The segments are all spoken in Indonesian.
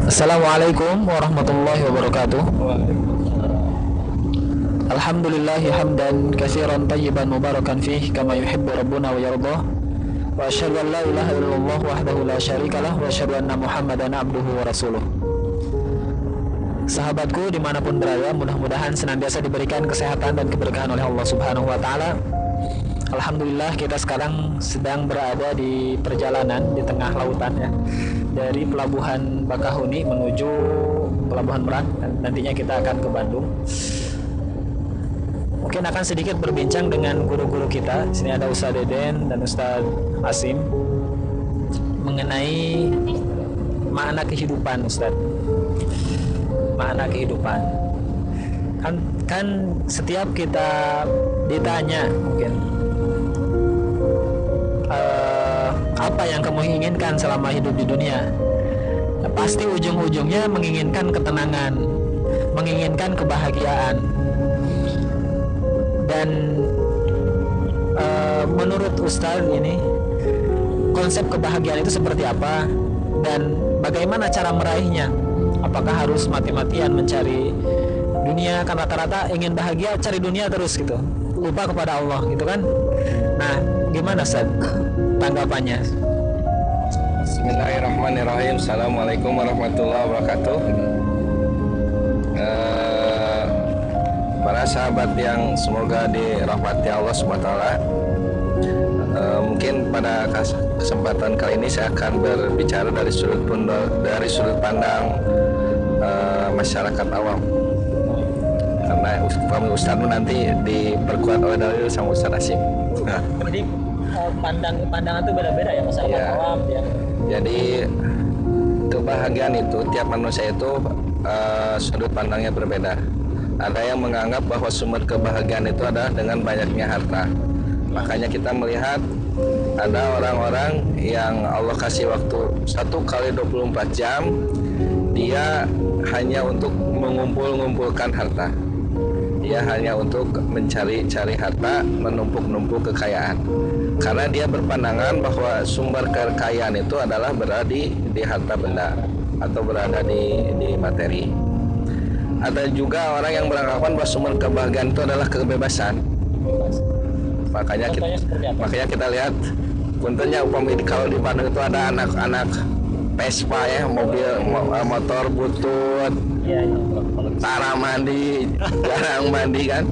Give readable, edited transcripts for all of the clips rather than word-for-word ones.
Assalamualaikum warahmatullahi wabarakatuh. Alhamdulillahi hamdan katsiran tayyiban mubarakan fih kama yuhibbu rabbuna wa yardah. Wa asyhadu an la ilaha illallah wahdahu la syarikalah wa asyhadu anna Muhammadan abduhu wa rasuluh. Sahabatku dimanapun berada, mudah-mudahan senantiasa diberikan kesehatan dan keberkahan oleh Allah Subhanahu wa taala. Alhamdulillah kita sekarang sedang berada di perjalanan di tengah lautan ya, dari pelabuhan Bakahuni menuju pelabuhan Merak, dan nantinya kita akan ke Bandung. Mungkin akan sedikit berbincang dengan guru-guru kita. Sini ada Ustaz Deden dan Ustaz Asim mengenai makna kehidupan. Ustaz, makna kehidupan kan setiap kita ditanya mungkin apa yang kamu inginkan selama hidup di dunia, nah, pasti ujung-ujungnya menginginkan ketenangan, menginginkan kebahagiaan. Dan menurut Ustaz ini, konsep kebahagiaan itu seperti apa dan bagaimana cara meraihnya? Apakah harus mati-matian mencari dunia? Kan rata-rata ingin bahagia cari dunia terus gitu, lupa kepada Allah gitu kan. Nah, gimana Ustaz tanggapannya? Bismillahirrahmanirrahim. Assalamualaikum warahmatullahi wabarakatuh. Para sahabat yang semoga dirahmati Allah SWT, mungkin pada kesempatan kali ini saya akan berbicara dari sudut pandang masyarakat awam, karena kami Ustadz nanti diperkuat oleh dalil sama Ustadz Asim. Jadi pandangan itu beda-beda ya masyarakat awam ya. Jadi kebahagiaan itu tiap manusia itu sudut pandangnya berbeda. Ada yang menganggap bahwa sumber kebahagiaan itu adalah dengan banyaknya harta. Makanya kita melihat ada orang-orang yang Allah kasih waktu 1 kali 24 jam, dia hanya untuk mengumpulkan harta. Dia hanya untuk mencari harta, menumpuk kekayaan. Karena dia berpandangan bahwa sumber kekayaan itu adalah berada di harta benda atau berada di materi. Ada juga orang yang beranggapan bahwa sumber kebahagiaan itu adalah kebebasan. Makanya kita lihat contohnya kalau di Bandung itu ada anak-anak Vespa ya, motor butut, jarang mandi kan,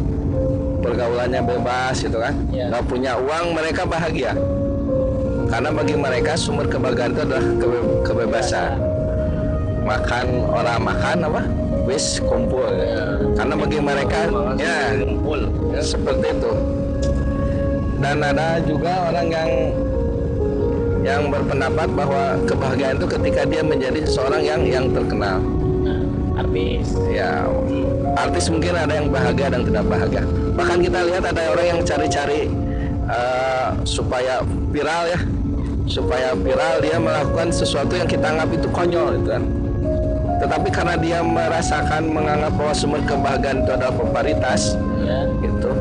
pergaulannya bebas gitu kan, nggak punya uang, mereka bahagia karena bagi mereka sumber kebahagiaan itu adalah kebebasan. Makan apa? Wis kumpul ya. Karena bagi mereka kumpul ya, seperti itu. Dan ada juga orang yang berpendapat bahwa kebahagiaan itu ketika dia menjadi seseorang yang terkenal. Artis ya, artis mungkin ada yang bahagia dan tidak bahagia. Bahkan kita lihat ada orang yang cari-cari supaya viral ya, dia melakukan sesuatu yang kita anggap itu konyol gitu kan. Tetapi karena dia menganggap bahwa sumber kebahagiaan itu adalah popularitas, gitu,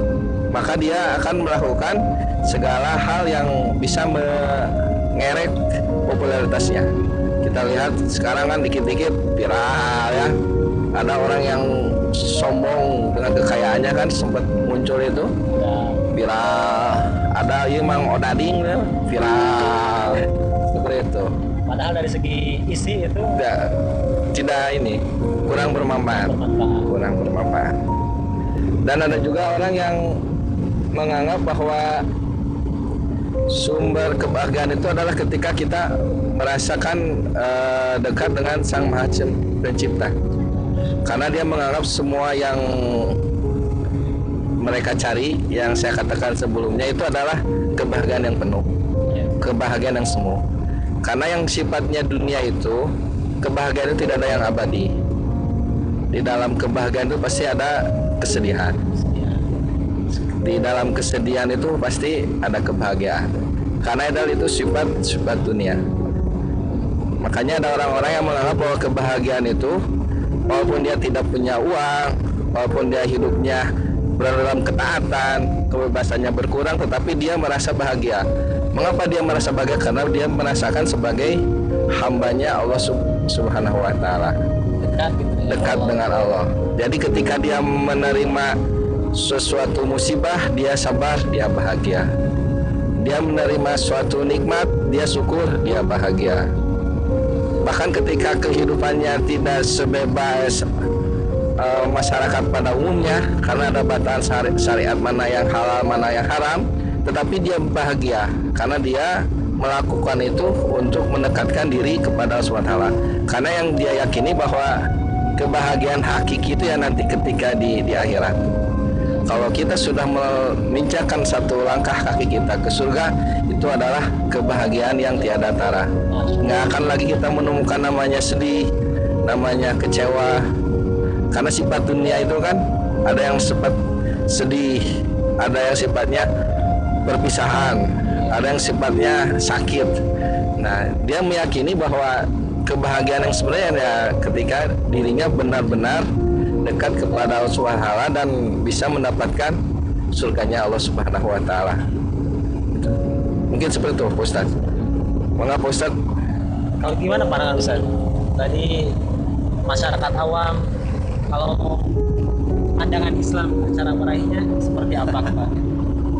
maka dia akan melakukan segala hal yang bisa mengerek popularitasnya. Kita lihat sekarang kan dikit-dikit viral ya. Ada orang yang sombong dengan kekayaannya kan sempat muncul itu viral. Ada Mang Odading ya, viral seperti itu. Padahal dari segi isi itu tidak ini, kurang bermanfaat. Dan ada juga orang yang menganggap bahwa sumber kebahagiaan itu adalah ketika kita merasakan dekat dengan Sang Maha Pencipta. Karena dia menganggap semua yang mereka cari, yang saya katakan sebelumnya, itu adalah kebahagiaan yang penuh, kebahagiaan yang semu. Karena yang sifatnya dunia itu, kebahagiaan itu tidak ada yang abadi. Di dalam kebahagiaan itu pasti ada kesedihan. Di dalam kesedihan itu pasti ada kebahagiaan. Karena itu sifat dunia. Makanya ada orang-orang yang menganggap bahwa kebahagiaan itu, walaupun dia tidak punya uang, walaupun dia hidupnya berada dalam ketaatan, kebebasannya berkurang, tetapi dia merasa bahagia. Mengapa dia merasa bahagia? Karena dia merasakan sebagai hambanya Allah Subhanahu wa Ta'ala, dekat dengan Allah. Jadi ketika dia menerima sesuatu musibah, dia sabar, dia bahagia. Dia menerima suatu nikmat, dia syukur, dia bahagia. Bahkan ketika kehidupannya tidak sebebas masyarakat pada umumnya, karena ada batasan syariat mana yang halal, mana yang haram, tetapi dia bahagia karena dia melakukan itu untuk mendekatkan diri kepada Allah Subhanahu wa Ta'ala. Karena yang dia yakini bahwa kebahagiaan hakiki itu ya nanti ketika di akhirat. Kalau kita sudah menginjakkan satu langkah kaki kita ke surga, itu adalah kebahagiaan yang tiada tara. Nggak akan lagi kita menemukan namanya sedih, namanya kecewa. Karena sifat dunia itu kan ada yang sifat sedih, ada yang sifatnya perpisahan, ada yang sifatnya sakit. Nah, dia meyakini bahwa kebahagiaan yang sebenarnya ya ketika dirinya benar-benar dekat kepada Allah Subhanahu wa Ta'ala dan bisa mendapatkan surganya Allah Subhanahu wa Ta'ala. Mungkin seperti itu, Pak Ustaz. Mengapa Ustaz? Kalau gimana pandangan Ustaz? Tadi masyarakat awam, kalau pandangan Islam cara meraihnya seperti apa, Pak?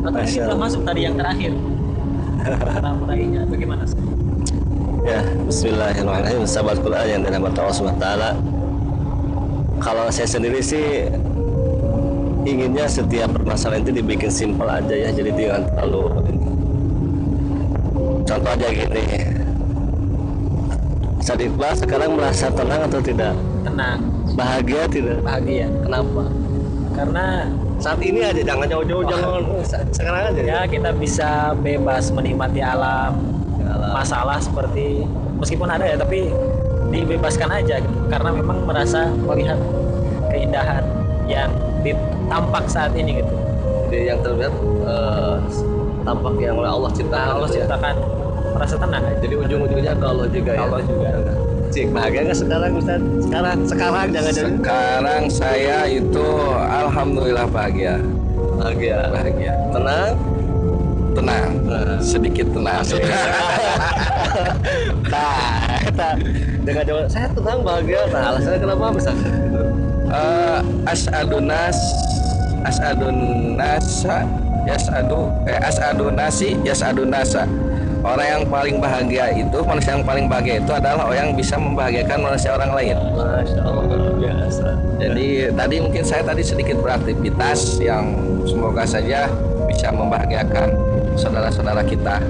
Atau mungkin belum masuk tadi yang terakhir, cara meraihnya bagaimana? Ya, Bismillahirrahmanirrahim. Sahabat Quran yang dirahmati Allah Subhanahu wa Ta'ala. Kalau saya sendiri sih inginnya setiap permasalahan itu dibikin simpel aja ya, jadi jangan terlalu. Contoh aja gini, Ustaz Iqbal sekarang merasa tenang atau tidak? Tenang. Bahagia tidak? Bahagia. Kenapa? Karena Saat ini aja, jangan jauh-jauh, jangan sekarang aja. ya kita bisa bebas menikmati alam. Masalah seperti meskipun ada ya, tapi dibebaskan aja gitu. Karena memang merasa melihat keindahan yang tampak saat ini gitu. Jadi yang terlihat tampak yang oleh Allah ciptakan. Allah ciptakan, merasa tenang aja. Jadi ujung-ujungnya ke Allah juga ya. Allah juga. Cik, bahagia nggak sekarang Ustaz? Sekarang jangan jadi. Sekarang saya itu alhamdulillah bahagia. Bahagia. Tenang. Sedikit tenang. Kita dengan jawab saya tenang bahagia. Nah, alasannya kenapa misalnya? As'adun nasa. Orang yang paling bahagia itu, manusia yang paling bahagia itu adalah orang yang bisa membahagiakan manusia orang lain. Masya Allah, biasa. Jadi tadi mungkin saya sedikit beraktivitas yang semoga saja bisa membahagiakan saudara-saudara kita.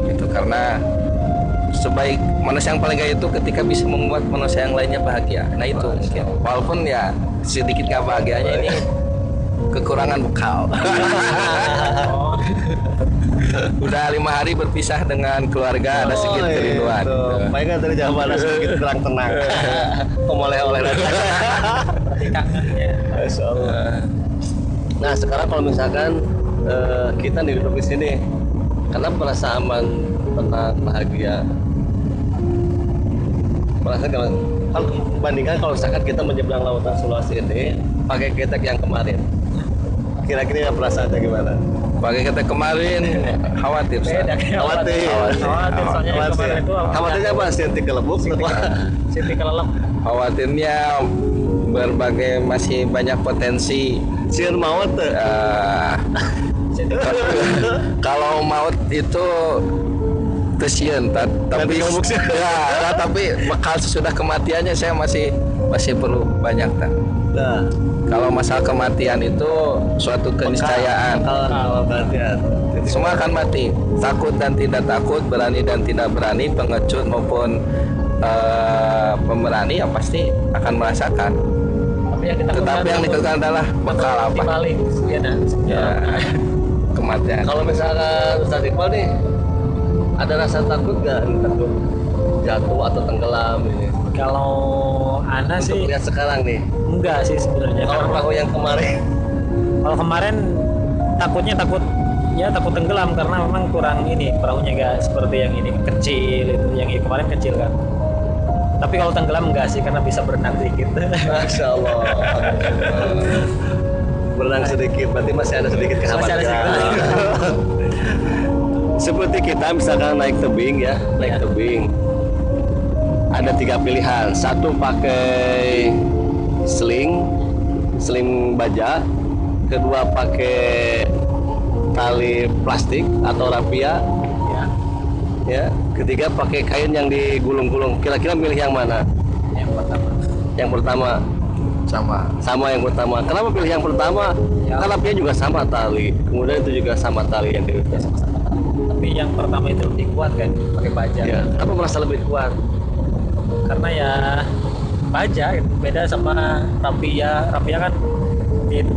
Itu karena sebaik manusia yang paling bahagia itu ketika bisa membuat manusia yang lainnya bahagia. Nah itu mungkin. Walaupun ya sedikit gak bahagianya ini kekurangan bekal. Udah 5 hari berpisah dengan keluarga, ada sedikit kerinduan. Baiknya dari jawaban sedikit kurang tenang. Oleh-oleh nanti. Masya Allah. Nah sekarang kalau misalkan kita duduk di sini, karena merasa aman, tenang, bahagia. Merasa gimana? Kalau bandingkan kalau misalkan kita menyeberang lautan Sulawesi ini pakai ketek yang kemarin, kira-kira perasaannya gimana? Pakai kata kemarin khawatir. Khawatirnya apa? Sinti kelebuk? Sinti kelelep. Khawatirnya berbagai masih banyak potensi. Sieun maut tuh. Kalau maut itu tesien, tapi tapi bekal sesudah kematiannya saya masih perlu banyak tak. Nah, kalau masalah kematian itu suatu keniscayaan. Kalau kematian semua akan mati. Takut dan tidak takut, berani dan tidak berani, pengecut maupun pemberani ya pasti akan merasakan. Tetapi yang dikatakan adalah bekal apa? Ya, kematian. Kalau misalkan Ustaz Iqbal nih ada rasa takut nggak? Takut jatuh atau tenggelam ini? Kalau Ana Untuk sih lihat sekarang nih. enggak sih sebenarnya. Kalau perahu yang kemarin. Kalau kemarin takut tenggelam karena memang kurang ini perahunya enggak seperti yang ini kecil itu, yang ini kemarin kecil kan. Tapi kalau tenggelam enggak sih karena bisa berenang sedikit. Masya Allah. Berenang sedikit, berarti masih ada sedikit kekhawatiran. seperti kita misalkan naik tebing ya, naik tebing. Ada 3 pilihan. Satu pakai seling baja, kedua pakai tali plastik atau rapia, ya. Ketiga pakai kain yang digulung-gulung. Kira-kira milih yang mana? Yang pertama. Sama yang pertama. Kenapa pilih yang pertama? Karena rapia juga sama tali. Kemudian itu juga sama tali yang di. Tapi yang pertama itu lebih kuat kan, pakai baja. Ya. Kenapa merasa lebih kuat? Karena ya baja gitu. Beda sama rapia. Rapia kan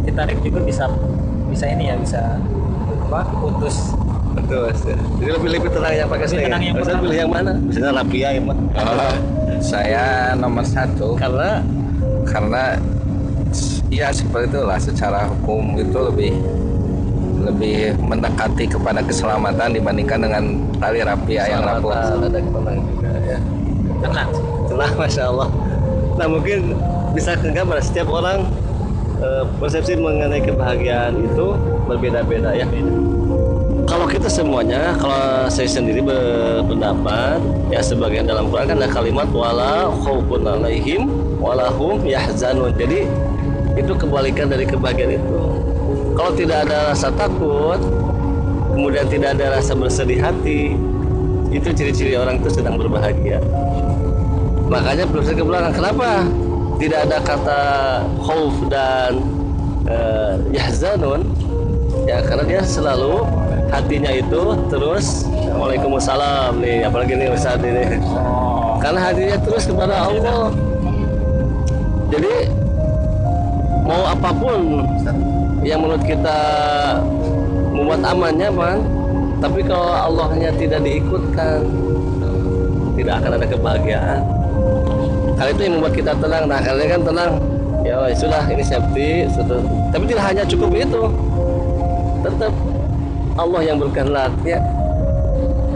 ditarik juga bisa ini ya, bisa putus. Betul. Jadi lebih tenang yang pakai seling. Saya pilih yang mana? Misalnya rapia ya, Mas. Saya nomor 1 karena ya seperti itulah, secara hukum itu lebih mendekati kepada keselamatan dibandingkan dengan tali rapia yang rapuh. Ada tenang juga ya. Tenang, masya Allah. Nah mungkin bisa gambar setiap orang persepsi mengenai kebahagiaan itu berbeda-beda ya. Kalau kita semuanya, kalau saya sendiri berpendapat ya, sebagian dalam Quran kan ada kalimat wala khaufun alaihim wala hum yahzanun. Jadi itu kebalikan dari kebahagiaan itu. Kalau tidak ada rasa takut, kemudian tidak ada rasa bersedih hati, itu ciri-ciri orang itu sedang berbahagia. Makanya Profesor ke belakang, kenapa tidak ada kata khauf dan yahzanun? Ya karena dia selalu hatinya itu terus Waalaikumsalam nih, apalagi nih Ustaz ini. Karena hatinya terus kepada Allah. Jadi mau apapun yang menurut kita membuat amannya, Bang, tapi kalau Allahnya tidak diikutkan, tidak akan ada kebahagiaan. Hal itu yang membuat kita tenang. Nah, kalian kan tenang. Ya sudah, ini safety. Sudah. Tapi tidak hanya cukup itu. Tetap Allah yang berkehendak ya.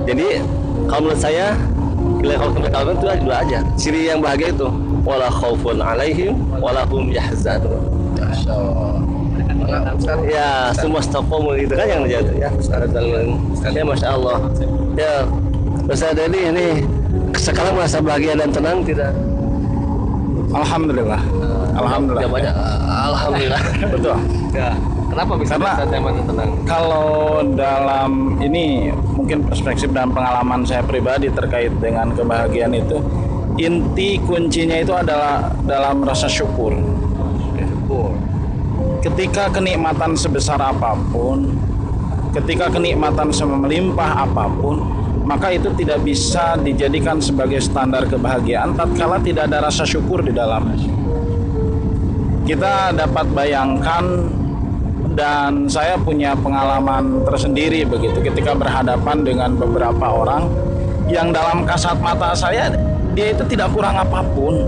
Jadi kalau menurut saya, kalau kita itu dua aja. Ciri yang bahagia itu wala khaufun alaihim wala hum yahzanun. Ya, semua staqomul itu kan yang jatuh ya. Ya masya Allah. Ya, Ustaz Dedi ini sekarang merasa bahagia dan tenang tidak? Alhamdulillah. Alhamdulillah. Banyak. Alhamdulillah. Betul. Ya. Kenapa bisa tenang? Kalau dalam ini mungkin perspektif dan pengalaman saya pribadi terkait dengan kebahagiaan itu, inti kuncinya itu adalah dalam rasa syukur. Ketika kenikmatan sebesar apapun, ketika kenikmatan semelimpah apapun, maka itu tidak bisa dijadikan sebagai standar kebahagiaan tatkala tidak ada rasa syukur di dalamnya. Kita dapat bayangkan, dan saya punya pengalaman tersendiri begitu ketika berhadapan dengan beberapa orang yang dalam kasat mata saya dia itu tidak kurang apapun.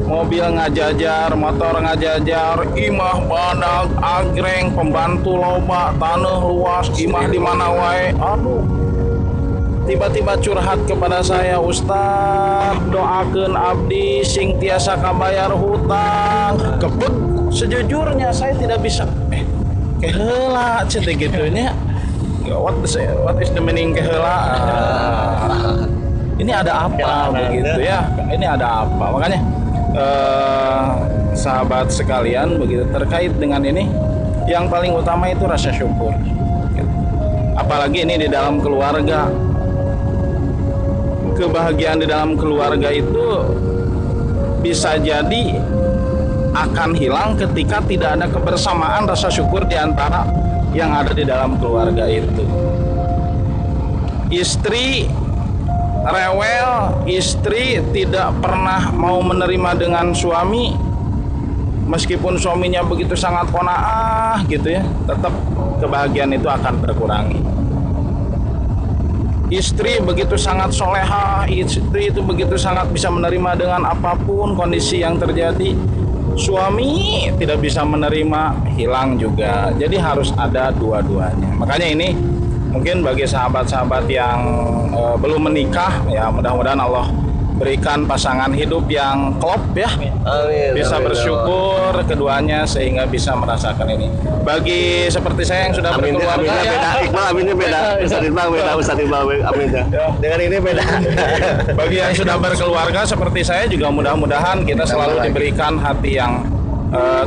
Mobil ngajajar, motor ngajajar, imah badak, agreng, pembantu loba, tanah luas, imah di mana wae. Aduh. Tiba-tiba curhat kepada saya, Ustaz, doakeun abdi sing tiasa kabayar hutang. Kebut, sejujurnya saya tidak bisa. Keheula cetek gitunya. What is the meaning keheula? Ini ada apa begitu ya? Ini ada apa? Makanya sahabat sekalian begitu terkait dengan ini, yang paling utama itu rasa syukur. Apalagi ini di dalam keluarga. Kebahagiaan di dalam keluarga itu bisa jadi akan hilang ketika tidak ada kebersamaan rasa syukur di antara yang ada di dalam keluarga itu. Istri rewel, istri tidak pernah mau menerima dengan suami, meskipun suaminya begitu sangat qanaah gitu ya, tetap kebahagiaan itu akan berkurangi. Istri begitu sangat solehah, istri itu begitu sangat bisa menerima dengan apapun kondisi yang terjadi, suami tidak bisa menerima, hilang juga. Jadi harus ada dua-duanya. Makanya ini mungkin bagi sahabat-sahabat yang belum menikah, ya mudah-mudahan Allah berikan pasangan hidup yang klop ya. Amin. Bisa Amin. bersyukur keduanya sehingga bisa merasakan ini. Bagi seperti saya yang sudah Aminnya berkeluarga ya, beda. Iqbal aminnya beda. Ustaz Iqbal beda. Ustaz Iqbal aminnya. Dengan ini beda. bagi yang sudah berkeluarga seperti saya juga mudah-mudahan kita selalu diberikan hati yang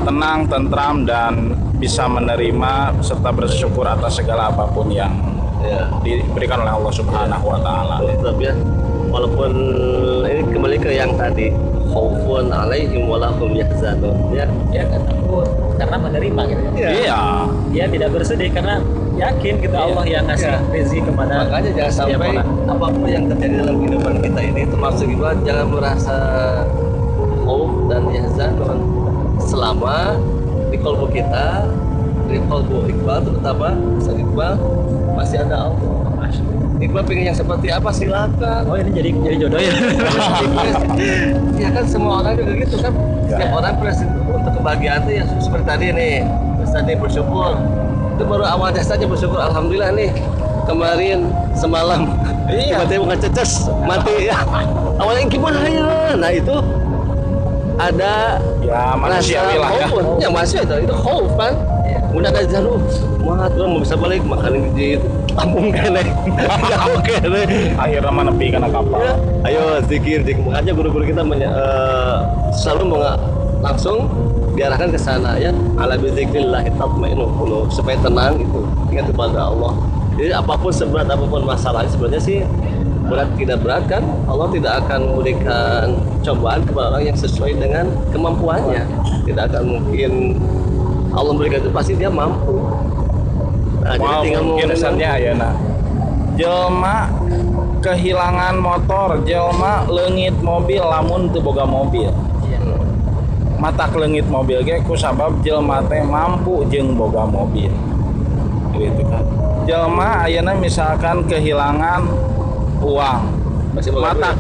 tenang, tentram dan bisa menerima serta bersyukur atas segala apapun yang Ya. diberikan oleh Allah Subhanahu wa taala. Tetap ya. Walaupun ini kembali ke yang tadi, khaufun alaihim walahum yahzanun. Ya. Dia nggak takut karena menerima gitu. Iya. Dia tidak bersedih karena yakin gitu Allah yang ngasih rezeki kepada Makanya jangan setiap sampai orang. apapun yang terjadi dalam kehidupan kita ini, termasuk juga jangan merasa khauf dan yahzanun selama di kalbu kita, di kalbu Iqbal terutama Ustaz Iqbal masih ada Allah. Iqbal pengen yang seperti apa silakan. Oh ini jadi jodoh ya. Ya kan semua orang juga gitu kan. Setiap orang untuk kebahagiaan itu ya seperti tadi nih. Terus tadi bersyukur. Itu baru awal jasanya bersyukur. Alhamdulillah nih kemarin semalam tiba-tiba ngececes mati ya. Awalnya gimana ya? Nah itu ada Ya manusiawi lah ya. khauf. Ya masih itu khauf kan. Udah ada jarum. Wah, tuh mau bisa balik makan di kampung kene. Kampung kene. Akhirnya menepi karena kapal. Ya, ayo zikir. Makanya guru-guru kita selalu langsung diarahkan ke sana ya. Ala bizikrillah tatmainnul qulub, supaya tenang gitu. Ingat kepada Allah. Jadi apapun seberat apapun masalahnya sebenarnya sih berat tidak berat kan, Allah tidak akan memberikan cobaan kepada orang yang sesuai dengan kemampuannya. Tidak akan mungkin Allah memberikan itu, pasti dia mampu. Nah, jadi tinggal mungkin misalnya ayeuna jelma kehilangan motor, jelma leungit mobil lamun teu boga mobil. Matak leungit mobil ge kusabab jelma teh mampu jeung boga mobil. Gitu kan. Jelma ayeuna misalkan kehilangan uang, masih matak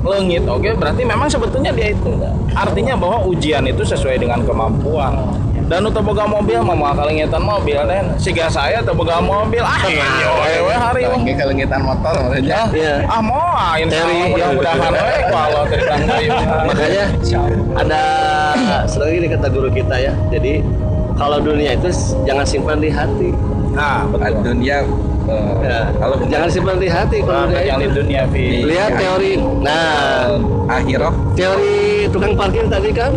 leungit, oke, berarti memang sebetulnya dia itu artinya bahwa ujian itu sesuai dengan kemampuan. Dan untuk boga mobil mau kalengitan mobil dan siga saya teu boga mobil hari Lagi kelengitan motor maksudnya. Iya. insyaallah mudah-mudahan we kalau tentang Makanya ada sering ini kata guru kita ya. Jadi kalau dunia itu jangan simpan di hati. nah betul Dunia Ya, kalau jangan simpan di hati kalau dunia yang di itu. dunia fi Lihat teori. Nah, akhirah teori tukang parkir tadi kan.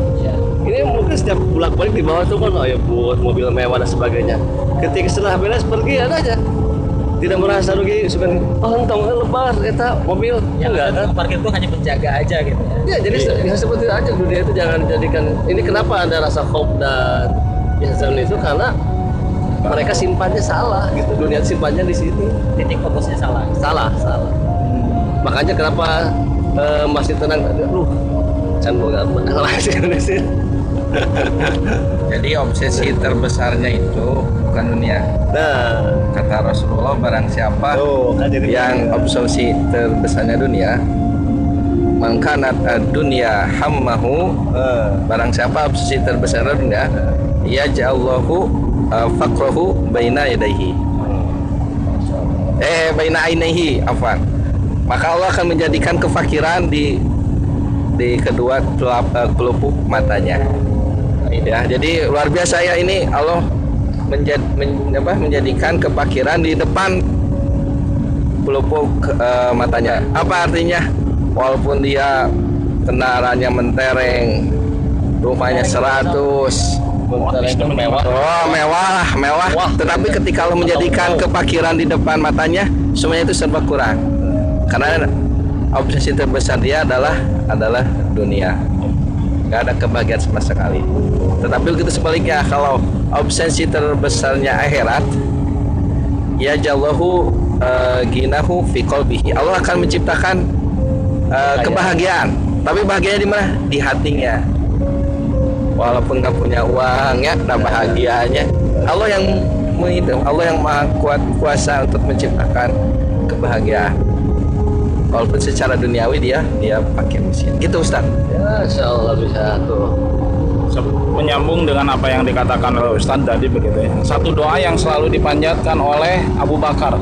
Ini mungkin setiap bolak-balik di bawah tuh kan, oh ya buat mobil mewah dan sebagainya. Ketika setelah beres pergi ada aja. Tidak merasa rugi, suka entong lebar eta mobil enggak kan? Parkir itu hanya penjaga aja gitu ya. Ya, jadi bisa seperti itu aja dunia itu jangan dijadikan. Ini kenapa ada rasa khauf dan yahzan itu karena mereka simpannya salah gitu. Dunia simpannya di sini. Titik fokusnya salah. Salah. Makanya kenapa masih tenang aduh. Can boga masih di sini. Jadi obsesi terbesarnya itu bukan dunia. Nah, Kata Rasulullah, barang siapa kan jadi yang obsesi terbesarnya dunia, mangkanat dunia hammahu, barang siapa obsesi terbesarnya dunia, ya ja'allahu faqrahu baina yadayhi. Baina ainaihi, afwan. Maka Allah akan menjadikan kefakiran di kedua pelupuk matanya. Ya, jadi luar biasa ya ini Allah menjadikan kefakiran di depan pelupuk matanya. Apa artinya? Walaupun dia kendaraannya mentereng, rumahnya 100, mewah. oh mewah. Tetapi ketika Allah menjadikan kefakiran di depan matanya, semuanya itu serba kurang. Karena obsesi terbesar dia adalah dunia. Gak ada kebahagiaan sama sekali. Tetapi begitu sebaliknya, kalau obsesi terbesarnya akhirat, ya jallahu ginahu fi qalbihi. Allah akan menciptakan kebahagiaan. Tapi bahagianya di mana? Di hatinya. Walaupun nggak punya uang ya, nah bahagianya Allah yang menghidup, Allah yang maha kuasa untuk menciptakan kebahagiaan. Walaupun secara duniawi dia pakai mesin. Gitu Ustaz. Ya, insyaallah bisa tuh. menyambung dengan apa yang dikatakan oleh Ustadz tadi begitu ya. Satu doa yang selalu dipanjatkan oleh Abu Bakar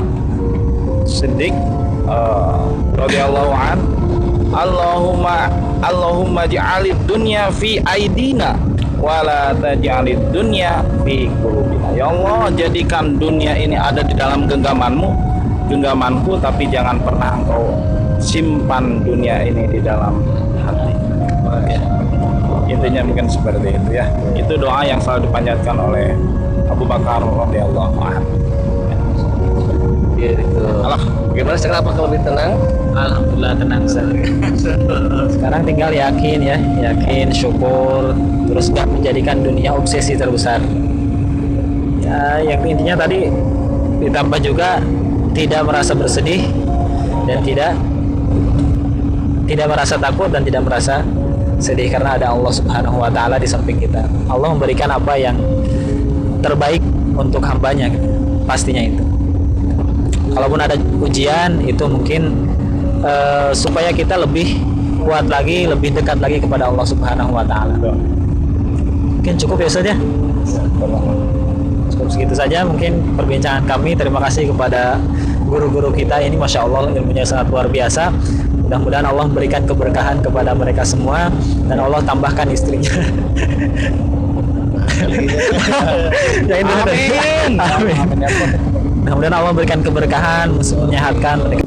Siddiq radhiyallahu an Allahumma ja'alid dunya fi aidina wala taj'alid dunya fi qulubina. Ya Allah, jadikan dunia ini ada di dalam genggamanku, tapi jangan pernah engkau simpan dunia ini di dalam hati. Ya. Intinya mungkin seperti itu ya. Itu doa yang selalu dipanjatkan oleh Abu Bakar radhiyallahu anhu. Gitu. Allah, Bagaimana sekarang, apakah lebih tenang? Alhamdulillah tenang Ustaz. Sekarang tinggal yakin ya, yakin, syukur, terus gak menjadikan dunia obsesi terbesar. Ya, yang intinya tadi ditambah juga tidak merasa bersedih dan tidak merasa takut dan tidak merasa sedih karena ada Allah Subhanahu wa taala di samping kita. Allah memberikan apa yang terbaik untuk hambanya, pastinya itu. Kalaupun ada ujian itu mungkin supaya kita lebih kuat lagi, lebih dekat lagi kepada Allah Subhanahu wa taala. Mungkin cukup ya Ustaz ya. Cukup segitu saja mungkin perbincangan kami. Terima kasih kepada guru-guru kita ini, Masya Allah ilmunya sangat luar biasa. Mudah-mudahan Allah memberikan keberkahan kepada mereka semua dan Allah tambahkan istrinya. Ya, itu. Amin. Mudah-mudahan Allah memberikan keberkahan, menyehatkan mereka.